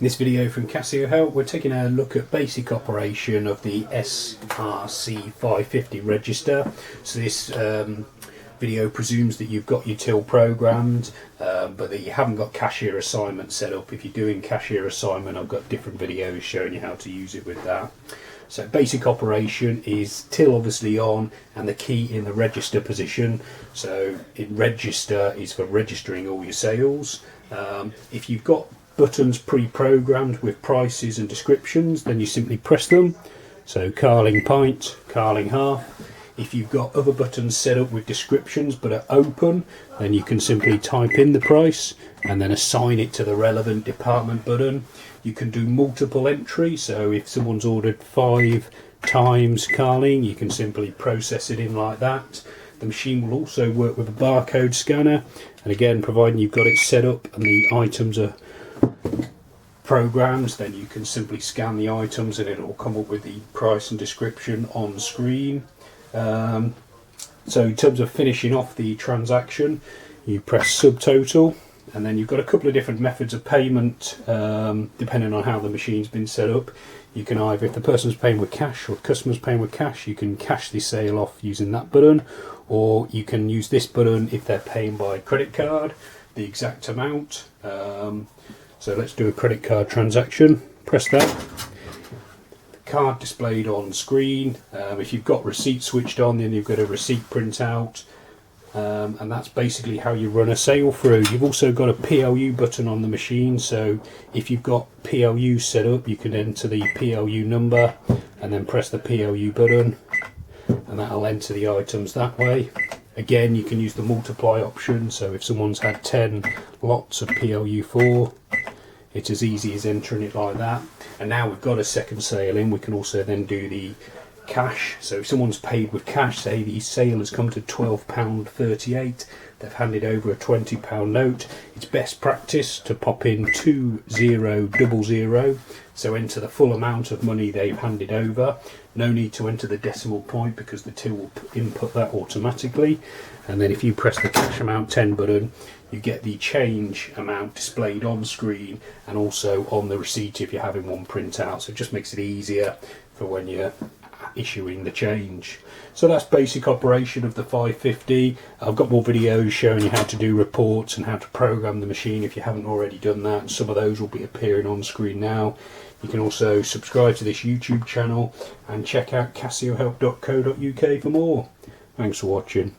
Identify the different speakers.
Speaker 1: In this video from Casio Help, we're taking a look at basic operation of the SR-C550 register. So this video presumes that you've got your till programmed, but that you haven't got cashier assignment set up. If you're doing cashier assignment, I've got different videos showing you how to use it with that. So basic operation is till obviously on and the key in the register position. So in register is for registering all your sales. If you've got buttons pre-programmed with prices and descriptions, then you simply press them. So Carling pint, Carling half. If you've got other buttons set up with descriptions but are open, then you can simply type in the price and then assign it to the relevant department button. You can do multiple entry, so if someone's ordered 5 times Carling, you can simply process it in like that. The machine will also work with a barcode scanner, and again, providing you've got it set up and the items are programs, then you can simply scan the items and it will come up with the price and description on screen. So in terms of finishing off the transaction, you press subtotal, and then you've got a couple of different methods of payment depending on how the machine's been set up. You can either, if the person's paying with cash or the customer's paying with cash, you can cash the sale off using that button, or you can use this button if they're paying by credit card, the exact amount. So let's do a credit card transaction. Press that. The card displayed on screen. If you've got receipt switched on, then you've got a receipt printout. And that's basically how you run a sale through. You've also got a PLU button on the machine, so if you've got PLU set up, you can enter the PLU number and then press the PLU button, and that'll enter the items that way. Again, you can use the multiply option, so if someone's had 10 lots of PLU4, it's as easy as entering it like that. And now we've got a second sale in, we can also then do the cash. So if someone's paid with cash, say the sale has come to £12.38, they've handed over a £20 note, it's best practice to pop in 2000, so enter the full amount of money they've handed over. No need to enter the decimal point because the till will input that automatically. And then if you press the cash amount 10 button, you get the change amount displayed on screen and also on the receipt if you're having one print out. So it just makes it easier for when you're issuing the change. So that's basic operation of the 550. I've got more videos showing you how to do reports and how to program the machine if you haven't already done that, and some of those will be appearing on screen now. You can also subscribe to this YouTube channel and check out casiohelp.co.uk for more. Thanks for watching.